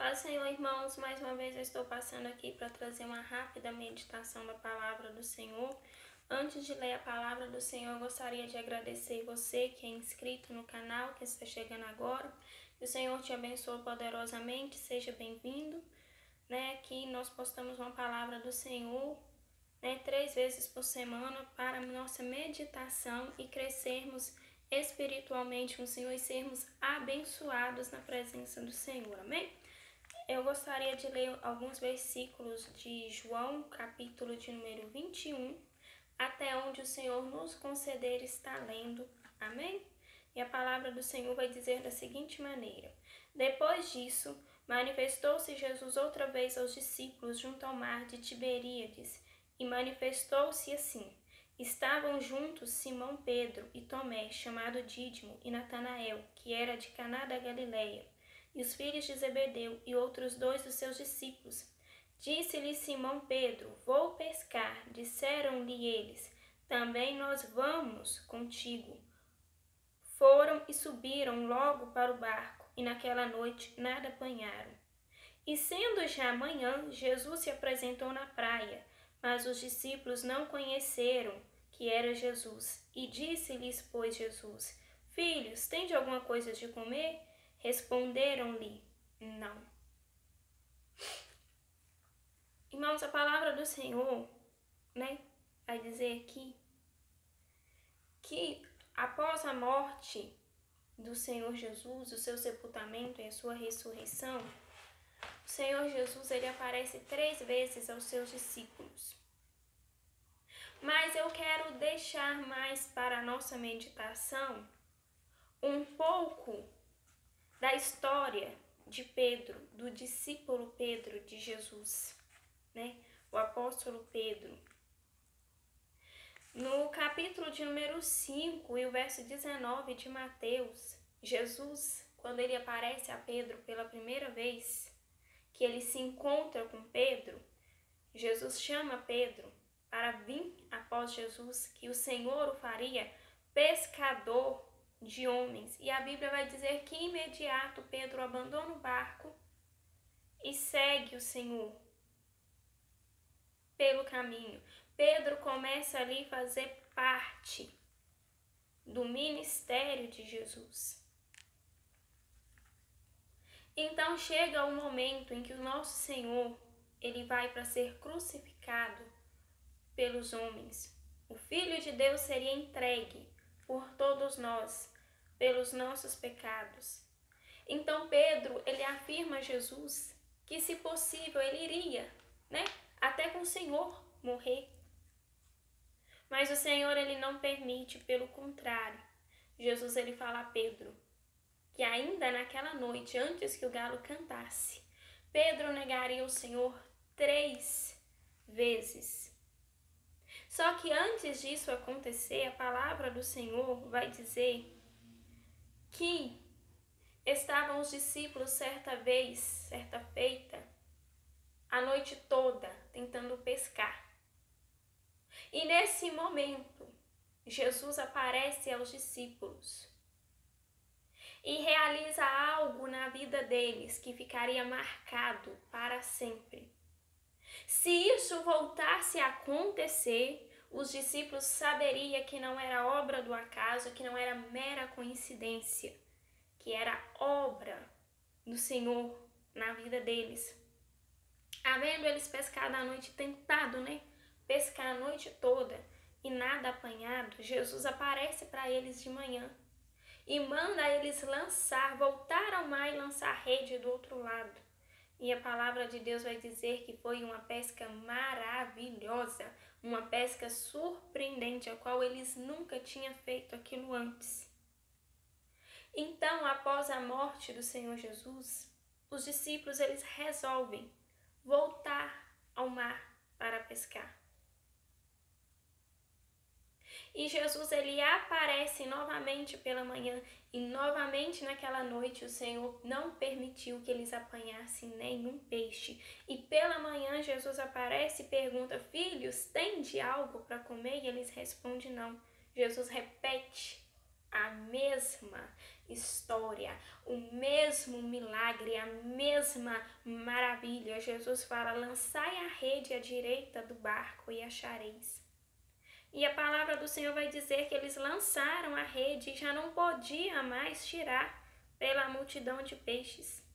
Paz, Senhor, irmãos, mais uma vez eu estou passando aqui para trazer uma rápida meditação da palavra do Senhor. Antes de ler a palavra do Senhor, eu gostaria de agradecer você que é inscrito no canal, que está chegando agora. Que o Senhor te abençoe poderosamente, seja bem-vindo. Aqui nós postamos uma palavra do Senhor 3 vezes por semana para a nossa meditação e crescermos espiritualmente com o Senhor e sermos abençoados na presença do Senhor, amém? Eu gostaria de ler alguns versículos de João, capítulo de número 21, até onde o Senhor nos conceder estar lendo, amém? E a palavra do Senhor vai dizer da seguinte maneira: Depois disso, manifestou-se Jesus outra vez aos discípulos junto ao mar de Tiberíades, e manifestou-se assim. Estavam juntos Simão Pedro e Tomé, chamado Dídimo, e Natanael, que era de Caná da Galileia, e os filhos de Zebedeu e outros 2 dos seus discípulos. Disse-lhe Simão Pedro: Vou pescar. Disseram-lhe eles: Também nós vamos contigo. Foram e subiram logo para o barco, e naquela noite nada apanharam. E sendo já manhã, Jesus se apresentou na praia, mas os discípulos não conheceram que era Jesus. E disse-lhes, pois, Jesus: Filhos, tende alguma coisa de comer? Responderam-lhe: Não. Irmãos, a palavra do Senhor, vai dizer aqui que após a morte do Senhor Jesus, o seu sepultamento e a sua ressurreição, o Senhor Jesus ele aparece 3 vezes aos seus discípulos. Mas eu quero deixar mais para a nossa meditação um pouco da história de Pedro, do discípulo Pedro de Jesus, o apóstolo Pedro. No capítulo de número 5 e o verso 19 de Mateus, Jesus, quando ele aparece a Pedro pela primeira vez, que ele se encontra com Pedro, Jesus chama Pedro para vir após Jesus, que o Senhor o faria pescador de homens. E a Bíblia vai dizer que imediato Pedro abandona o barco e segue o Senhor pelo caminho. Pedro começa ali a fazer parte do ministério de Jesus. Então chega o momento em que o nosso Senhor ele vai para ser crucificado pelos homens. O Filho de Deus seria entregue por todos nós, pelos nossos pecados. Então Pedro, ele afirma a Jesus que, se possível, ele iria, até com o Senhor morrer. Mas o Senhor, ele não permite, pelo contrário. Jesus, ele fala a Pedro que ainda naquela noite, antes que o galo cantasse, Pedro negaria o Senhor 3 vezes. Só que antes disso acontecer, a palavra do Senhor vai dizer que estavam os discípulos certa feita, a noite toda, tentando pescar. E nesse momento, Jesus aparece aos discípulos e realiza algo na vida deles que ficaria marcado para sempre. Se isso voltasse a acontecer, os discípulos saberiam que não era obra do acaso, que não era mera coincidência, que era obra do Senhor na vida deles. Havendo eles pescado a noite, tentado, pescar a noite toda e nada apanhado, Jesus aparece para eles de manhã e manda eles voltar ao mar e lançar a rede do outro lado. E a palavra de Deus vai dizer que foi uma pesca maravilhosa, uma pesca surpreendente, a qual eles nunca tinham feito aquilo antes. Então, após a morte do Senhor Jesus, os discípulos eles resolvem voltar ao mar para pescar. E Jesus ele aparece novamente pela manhã e novamente naquela noite o Senhor não permitiu que eles apanhassem nenhum peixe. E pela manhã Jesus aparece e pergunta: Filhos, tende algo para comer? E eles respondem não. Jesus repete a mesma história, o mesmo milagre, a mesma maravilha. Jesus fala: lançai a rede à direita do barco e achareis. E a palavra do Senhor vai dizer que eles lançaram a rede e já não podia mais tirar pela multidão de peixes.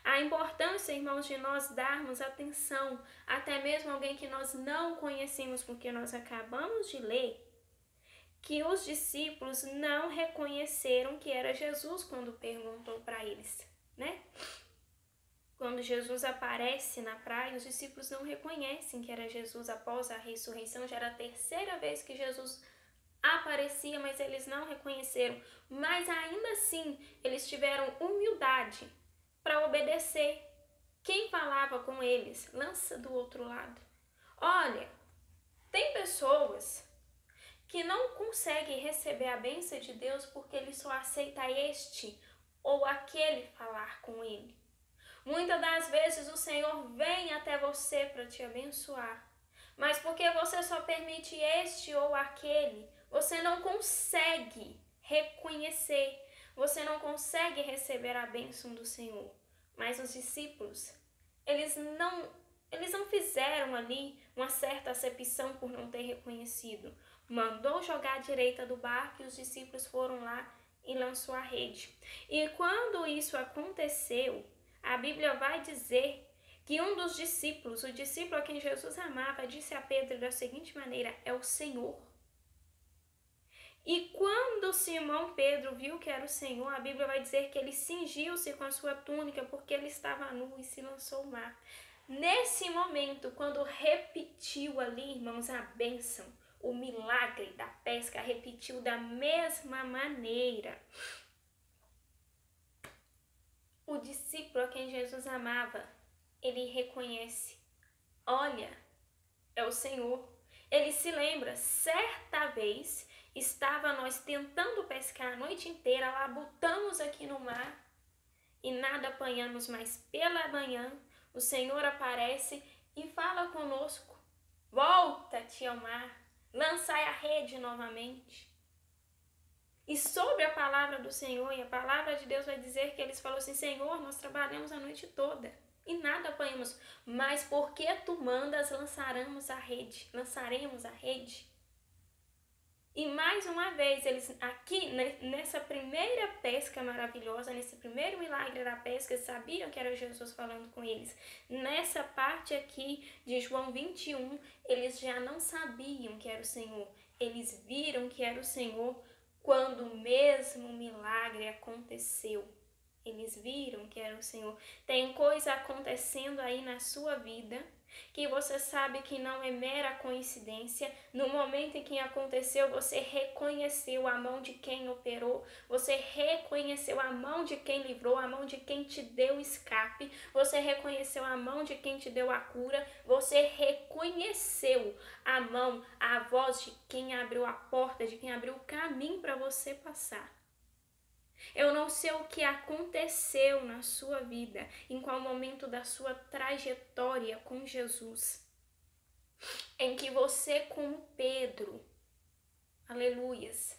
A importância, irmãos, de nós darmos atenção, até mesmo alguém que nós não conhecemos, porque nós acabamos de ler que os discípulos não reconheceram que era Jesus quando perguntou para eles, né? Quando Jesus aparece na praia, os discípulos não reconhecem que era Jesus após a ressurreição. Já era a terceira vez que Jesus aparecia, mas eles não reconheceram. Mas ainda assim, eles tiveram humildade para obedecer. Quem falava com eles? Lança do outro lado. Olha, tem pessoas que não conseguem receber a bênção de Deus porque ele só aceita este ou aquele falar com ele. Muitas das vezes o Senhor vem até você para te abençoar, mas porque você só permite este ou aquele, você não consegue reconhecer, você não consegue receber a bênção do Senhor. Mas os discípulos, eles não fizeram ali uma certa acepção por não ter reconhecido. Mandou jogar à direita do barco e os discípulos foram lá e lançou a rede. E quando isso aconteceu, a Bíblia vai dizer que um dos discípulos, o discípulo a quem Jesus amava, disse a Pedro da seguinte maneira: é o Senhor. E quando Simão Pedro viu que era o Senhor, a Bíblia vai dizer que ele cingiu-se com a sua túnica porque ele estava nu e se lançou ao mar. Nesse momento, quando repetiu ali, irmãos, a bênção, o milagre da pesca, repetiu da mesma maneira. O discípulo a quem Jesus amava, ele reconhece: olha, é o Senhor. Ele se lembra, certa vez, estava nós tentando pescar a noite inteira, labutamos aqui no mar e nada apanhamos, mas pela manhã o Senhor aparece e fala conosco: volta-te ao mar, lançai a rede novamente. E sobre a palavra do Senhor, e a palavra de Deus vai dizer que eles falaram assim: Senhor, nós trabalhamos a noite toda e nada apanhamos, mas porque tu mandas, lançaremos a rede. E mais uma vez, eles aqui, nessa primeira pesca maravilhosa, nesse primeiro milagre da pesca, eles sabiam que era Jesus falando com eles. Nessa parte aqui de João 21, eles já não sabiam que era o Senhor. Eles viram que era o Senhor quando o mesmo milagre aconteceu. Eles viram que era o Senhor. Tem coisa acontecendo aí na sua vida que você sabe que não é mera coincidência. No momento em que aconteceu, você reconheceu a mão de quem operou, você reconheceu a mão de quem livrou, a mão de quem te deu escape, você reconheceu a mão de quem te deu a cura, você reconheceu a mão, a voz de quem abriu a porta, de quem abriu o caminho para você passar. Eu não sei o que aconteceu na sua vida, em qual momento da sua trajetória com Jesus, em que você, como Pedro, aleluias,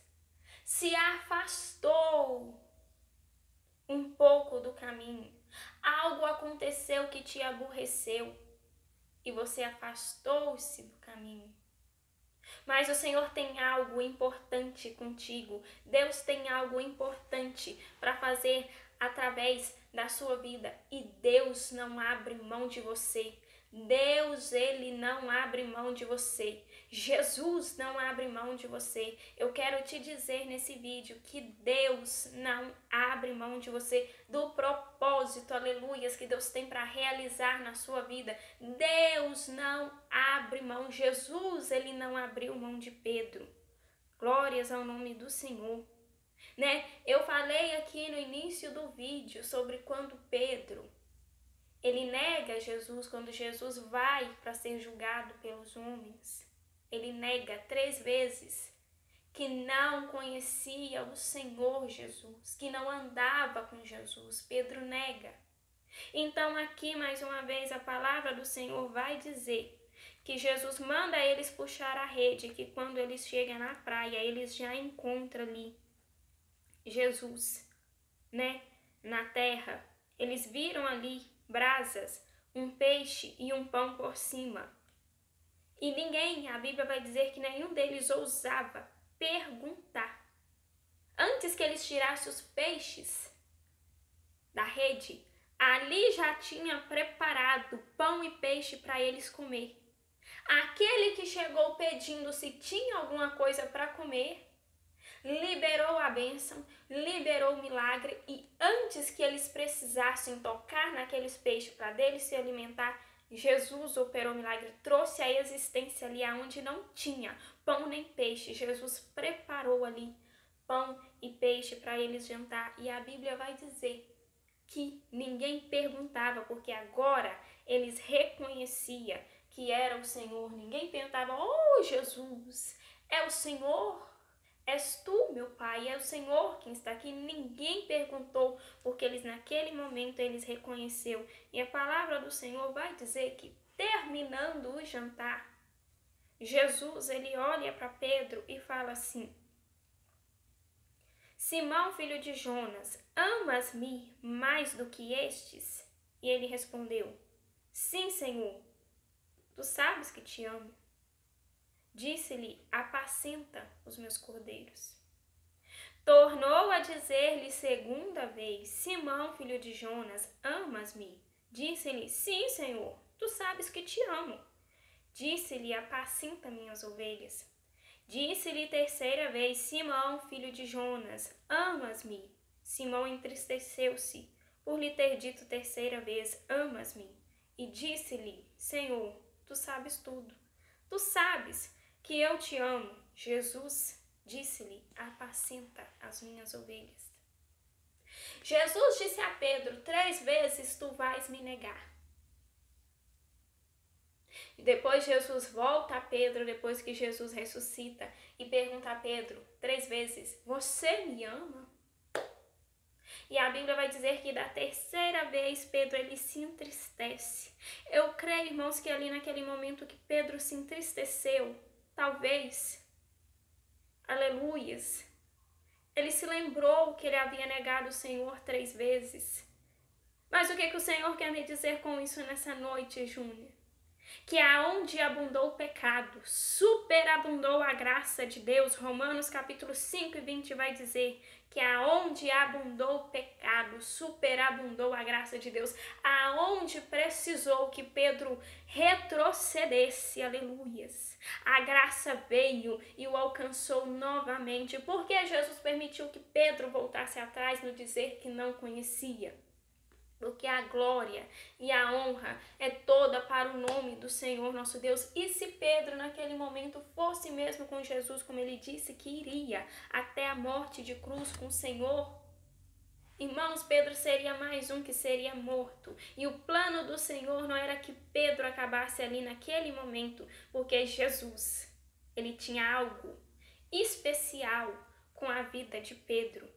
se afastou um pouco do caminho. Algo aconteceu que te aborreceu e você afastou-se do caminho. Mas o Senhor tem algo importante contigo. Deus tem algo importante para fazer através da sua vida. E Deus não abre mão de você. Deus, ele não abre mão de você. Jesus não abre mão de você. Eu quero te dizer nesse vídeo que Deus não abre mão de você, do propósito, aleluias, que Deus tem para realizar na sua vida. Deus não abre mão. Jesus, ele não abriu mão de Pedro. Glórias ao nome do Senhor. Né? Eu falei aqui no início do vídeo sobre quando Pedro, ele nega Jesus, quando Jesus vai para ser julgado pelos homens. Ele nega 3 vezes que não conhecia o Senhor Jesus, que não andava com Jesus. Pedro nega. Então aqui mais uma vez a palavra do Senhor vai dizer que Jesus manda eles puxar a rede, que quando eles chegam na praia, eles já encontram ali Jesus, né, na terra. Eles viram ali brasas, um peixe e um pão por cima. E ninguém, a Bíblia vai dizer que nenhum deles ousava perguntar. Antes que eles tirassem os peixes da rede, ali já tinha preparado pão e peixe para eles comer. Aquele que chegou pedindo se tinha alguma coisa para comer, liberou a bênção, liberou o milagre, e antes que eles precisassem tocar naqueles peixes para deles se alimentar, Jesus operou o milagre, trouxe a existência ali aonde não tinha pão nem peixe. Jesus preparou ali pão e peixe para eles jantar, e a Bíblia vai dizer que ninguém perguntava, porque agora eles reconheciam que era o Senhor. Ninguém perguntava: oh Jesus, é o Senhor? És tu, meu Pai? É o Senhor quem está aqui? Ninguém perguntou, porque eles naquele momento eles reconheceu. E a palavra do Senhor vai dizer que, terminando o jantar, Jesus ele olha para Pedro e fala assim: Simão, filho de Jonas, amas-me mais do que estes? E ele respondeu: Sim, Senhor, tu sabes que te amo. Disse-lhe: apacenta os meus cordeiros. Tornou a dizer-lhe segunda vez: Simão, filho de Jonas, amas-me? Disse-lhe: Sim, Senhor, tu sabes que te amo. Disse-lhe: apacenta minhas ovelhas. Disse-lhe terceira vez: Simão, filho de Jonas, amas-me? Simão entristeceu-se por lhe ter dito terceira vez: amas-me? E disse-lhe: Senhor, tu sabes tudo. Tu sabes que eu te amo. Jesus disse-lhe: apacenta as minhas ovelhas. Jesus disse a Pedro: 3 vezes tu vais me negar. E depois Jesus volta a Pedro, depois que Jesus ressuscita, e pergunta a Pedro 3 vezes: você me ama? E a Bíblia vai dizer que da terceira vez Pedro ele se entristece. Eu creio, irmãos, que ali naquele momento que Pedro se entristeceu, talvez, aleluias, ele se lembrou que ele havia negado o Senhor 3 vezes. Mas o que o Senhor quer me dizer com isso nessa noite, Júnior? Que aonde abundou o pecado, superabundou a graça de Deus. Romanos capítulo 5 e 20 vai dizer que aonde abundou o pecado, superabundou a graça de Deus. Aonde precisou que Pedro retrocedesse, aleluias, a graça veio e o alcançou novamente. Por que Jesus permitiu que Pedro voltasse atrás no dizer que não conhecia? Porque a glória e a honra é toda para o nome do Senhor nosso Deus. E se Pedro naquele momento fosse mesmo com Jesus, como ele disse que iria até a morte de cruz com o Senhor, irmãos, Pedro seria mais um que seria morto. E o plano do Senhor não era que Pedro acabasse ali naquele momento, porque Jesus, ele tinha algo especial com a vida de Pedro.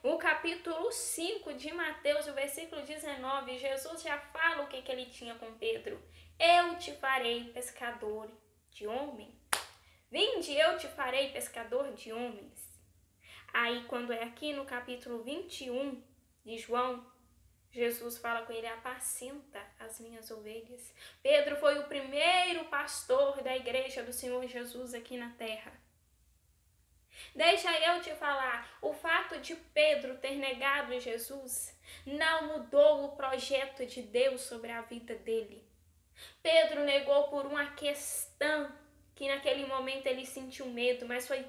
O capítulo 5 de Mateus, o versículo 19, Jesus já fala o que ele tinha com Pedro. Eu te farei pescador de homem. Vinde, eu te farei pescador de homens. Aí, quando é aqui no capítulo 21 de João, Jesus fala com ele: apacenta as minhas ovelhas. Pedro foi o primeiro pastor da igreja do Senhor Jesus aqui na terra. Deixa eu te falar, o fato de Pedro ter negado Jesus não mudou o projeto de Deus sobre a vida dele. Pedro negou por uma questão que naquele momento ele sentiu medo, mas foi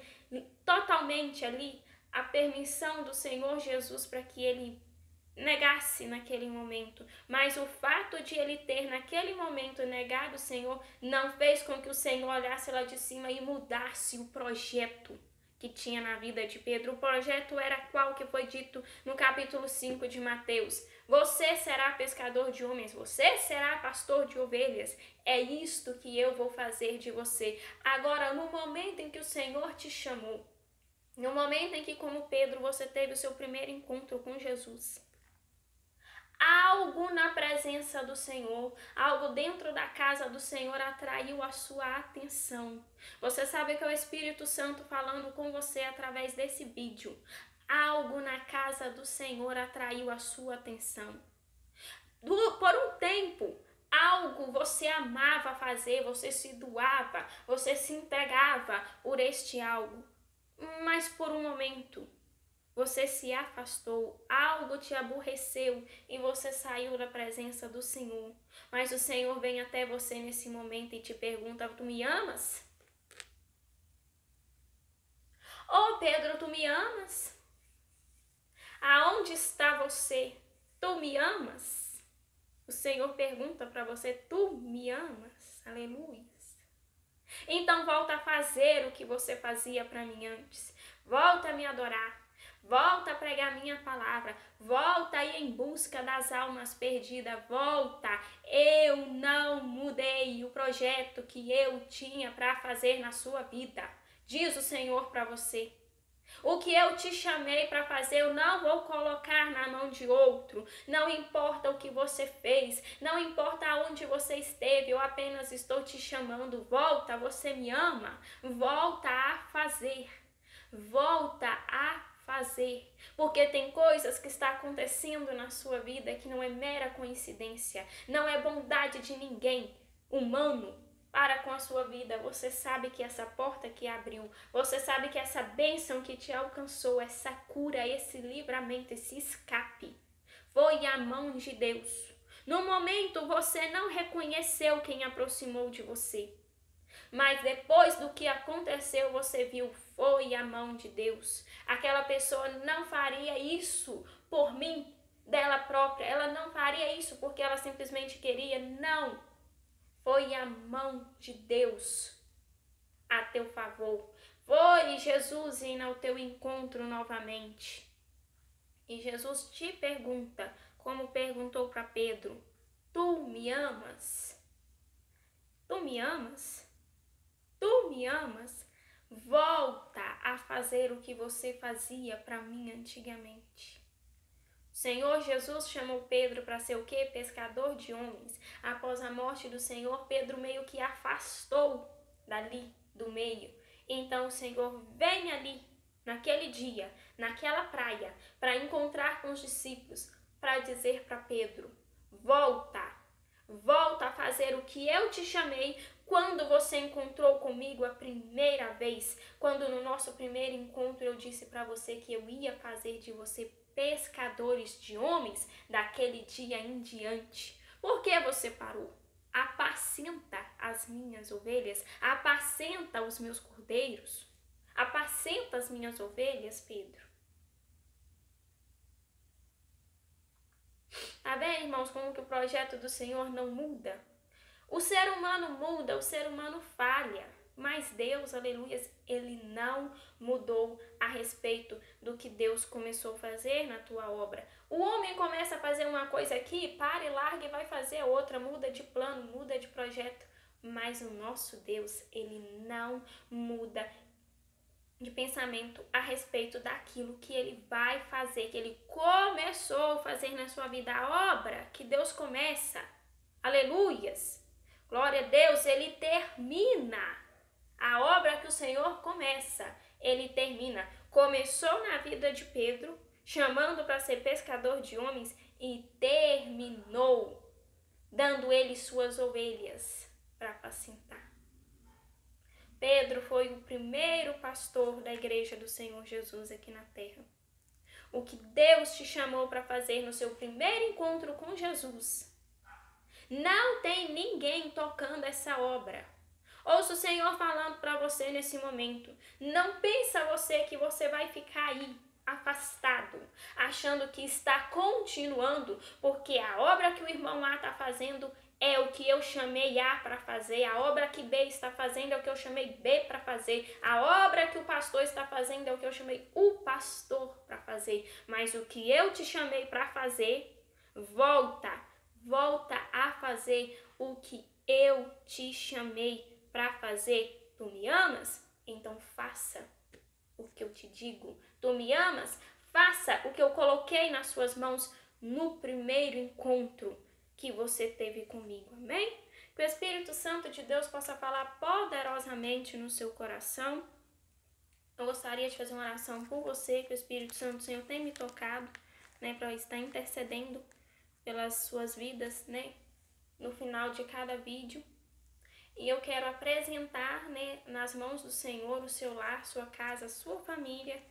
totalmente ali a permissão do Senhor Jesus para que ele negasse naquele momento. Mas o fato de ele ter naquele momento negado o Senhor não fez com que o Senhor olhasse lá de cima e mudasse o projeto que tinha na vida de Pedro. O projeto era qual que foi dito no capítulo 5 de Mateus: você será pescador de homens, você será pastor de ovelhas, é isto que eu vou fazer de você. Agora, no momento em que o Senhor te chamou, no momento em que, como Pedro, você teve o seu primeiro encontro com Jesus, Algo na presença do Senhor, algo dentro da casa do Senhor atraiu a sua atenção. Você sabe que é o Espírito Santo falando com você através desse vídeo. Algo na casa do Senhor atraiu a sua atenção. Por um tempo, algo você amava fazer, você se doava, você se entregava por este algo. Mas por um momento, você se afastou, algo te aborreceu e você saiu da presença do Senhor. Mas o Senhor vem até você nesse momento e te pergunta: tu me amas? Oh Pedro, tu me amas? Aonde está você? Tu me amas? O Senhor pergunta para você: tu me amas? Aleluia. Então volta a fazer o que você fazia para mim antes. Volta a me adorar. Volta a pregar minha palavra. Volta a ir em busca das almas perdidas. Volta. Eu não mudei o projeto que eu tinha para fazer na sua vida. Diz o Senhor para você. O que eu te chamei para fazer, eu não vou colocar na mão de outro. Não importa o que você fez, não importa aonde você esteve, eu apenas estou te chamando. Volta, você me ama? Volta a fazer. Volta a fazer. Porque tem coisas que estão acontecendo na sua vida que não é mera coincidência, não é bondade de ninguém humano para com a sua vida. Você sabe que essa porta que abriu, você sabe que essa bênção que te alcançou, essa cura, esse livramento, esse escape, foi a mão de Deus. No momento você não reconheceu quem aproximou de você, mas depois do que aconteceu, você viu, foi a mão de Deus. Aquela pessoa não faria isso por mim, dela própria, ela não faria isso porque ela simplesmente queria, não. Foi a mão de Deus a teu favor. Foi Jesus indo ao teu encontro novamente. E Jesus te pergunta, como perguntou para Pedro: tu me amas? Tu me amas? Tu me amas? Volta a fazer o que você fazia para mim antigamente. O Senhor Jesus chamou Pedro para ser o quê? Pescador de homens. Após a morte do Senhor, Pedro meio que afastou dali, do meio. Então o Senhor vem ali, naquele dia, naquela praia, para encontrar com os discípulos, para dizer para Pedro: volta, volta a fazer o que eu te chamei quando você encontrou comigo a primeira vez. Quando no nosso primeiro encontro eu disse para você que eu ia fazer de você pescadores de homens, daquele dia em diante. Por que você parou? Apacenta as minhas ovelhas, apacenta os meus cordeiros, apacenta as minhas ovelhas, Pedro. Tá vendo, irmãos, como que o projeto do Senhor não muda? O ser humano muda, o ser humano falha. Mas Deus, aleluia, Ele não mudou a respeito do que Deus começou a fazer na tua obra. O homem começa a fazer uma coisa aqui, para e larga e vai fazer outra, muda de plano, muda de projeto. Mas o nosso Deus, Ele não muda de pensamento a respeito daquilo que Ele vai fazer, que Ele começou a fazer na sua vida. A obra que Deus começa, aleluias, glória a Deus, Ele termina. A obra que o Senhor começa, Ele termina. Começou na vida de Pedro, chamando para ser pescador de homens, e terminou, dando ele suas ovelhas para apacentar. Pedro foi o primeiro pastor da igreja do Senhor Jesus aqui na terra. O que Deus te chamou para fazer no seu primeiro encontro com Jesus, não tem ninguém tocando essa obra. Ouça o Senhor falando para você nesse momento. Não pensa você que você vai ficar aí afastado, achando que está continuando, porque a obra que o irmão A está fazendo é o que eu chamei A para fazer, a obra que B está fazendo é o que eu chamei B para fazer, a obra que o pastor está fazendo é o que eu chamei o pastor para fazer, mas o que eu te chamei para fazer, volta a fazer o que eu te chamei para fazer. Tu me amas? Então faça o que eu te digo. Tu me amas? Faça o que eu coloquei nas suas mãos no primeiro encontro que você teve comigo, amém? Que o Espírito Santo de Deus possa falar poderosamente no seu coração. Eu gostaria de fazer uma oração por você, que o Espírito Santo do Senhor tem me tocado, né, para estar intercedendo pelas suas vidas, né, no final de cada vídeo. E eu quero apresentar, né, nas mãos do Senhor o seu lar, sua casa, sua família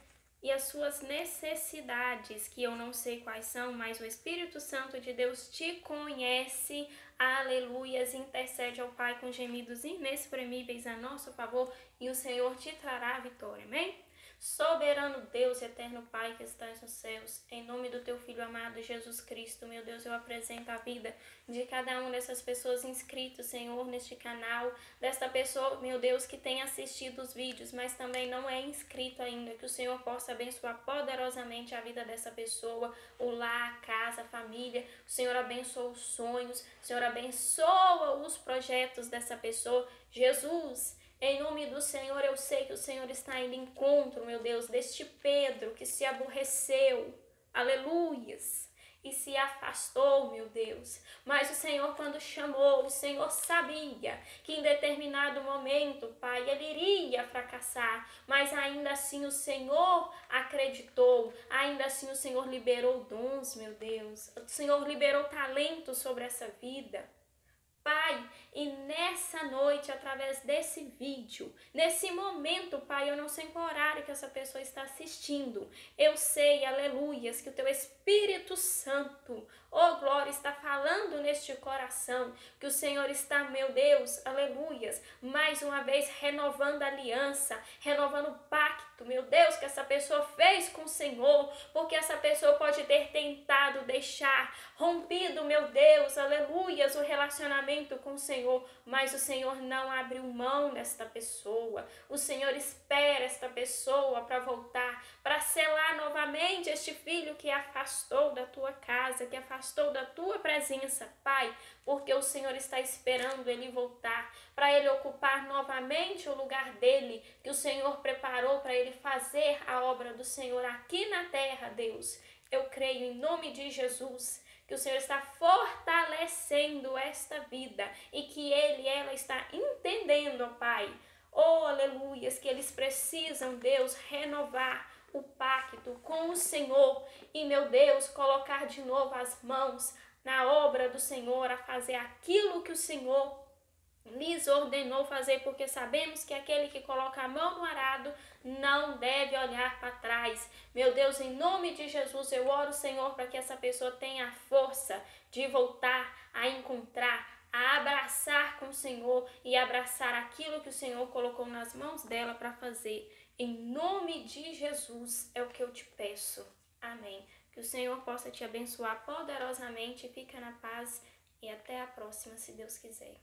e as suas necessidades, que eu não sei quais são, mas o Espírito Santo de Deus te conhece. Aleluias, intercede ao Pai com gemidos inexprimíveis a nosso favor e o Senhor te trará a vitória, amém? Soberano Deus, eterno Pai que estás nos céus, em nome do teu Filho amado Jesus Cristo, meu Deus, eu apresento a vida de cada uma dessas pessoas inscritas, Senhor, neste canal, desta pessoa, meu Deus, que tem assistido os vídeos, mas também não é inscrito ainda, que o Senhor possa abençoar poderosamente a vida dessa pessoa, o lar, a casa, a família, o Senhor abençoa os sonhos, o Senhor abençoa os projetos dessa pessoa, Jesus. Em nome do Senhor, eu sei que o Senhor está indo em encontro, meu Deus, deste Pedro que se aborreceu, aleluias, e se afastou, meu Deus. Mas o Senhor, quando chamou, o Senhor sabia que em determinado momento, Pai, ele iria fracassar, mas ainda assim o Senhor acreditou, ainda assim o Senhor liberou dons, meu Deus, o Senhor liberou talento sobre essa vida. Pai, e nessa noite, através desse vídeo, nesse momento, Pai, eu não sei qual horário que essa pessoa está assistindo, eu sei, aleluias, que o Teu Espírito Santo, oh glória, está falando neste coração, que o Senhor está, meu Deus, aleluias, mais uma vez renovando a aliança, renovando o pacto, meu Deus, que essa pessoa fez com o Senhor, porque essa pessoa pode ter tentado deixar rompido, meu Deus, aleluias, o relacionamento com o Senhor, mas o Senhor não abriu mão desta pessoa, o Senhor espera esta pessoa para voltar, para selar novamente este filho que afastou da tua casa, que afastou da tua presença, Pai, porque o Senhor está esperando ele voltar, para ele ocupar novamente o lugar dele, que o Senhor preparou para ele fazer a obra do Senhor aqui na terra, Deus. Eu creio em nome de Jesus, que o Senhor está fortalecendo esta vida e que ele e ela está entendendo, ó Pai, oh aleluias, que eles precisam, Deus, renovar o pacto com o Senhor e, meu Deus, colocar de novo as mãos na obra do Senhor, a fazer aquilo que o Senhor lhes ordenou fazer, porque sabemos que aquele que coloca a mão no arado não deve olhar para trás. Meu Deus, em nome de Jesus, eu oro, Senhor, para que essa pessoa tenha a força de voltar a encontrar, a abraçar com o Senhor e abraçar aquilo que o Senhor colocou nas mãos dela para fazer. Em nome de Jesus é o que eu te peço. Amém. Que o Senhor possa te abençoar poderosamente. Fica na paz e até a próxima, se Deus quiser.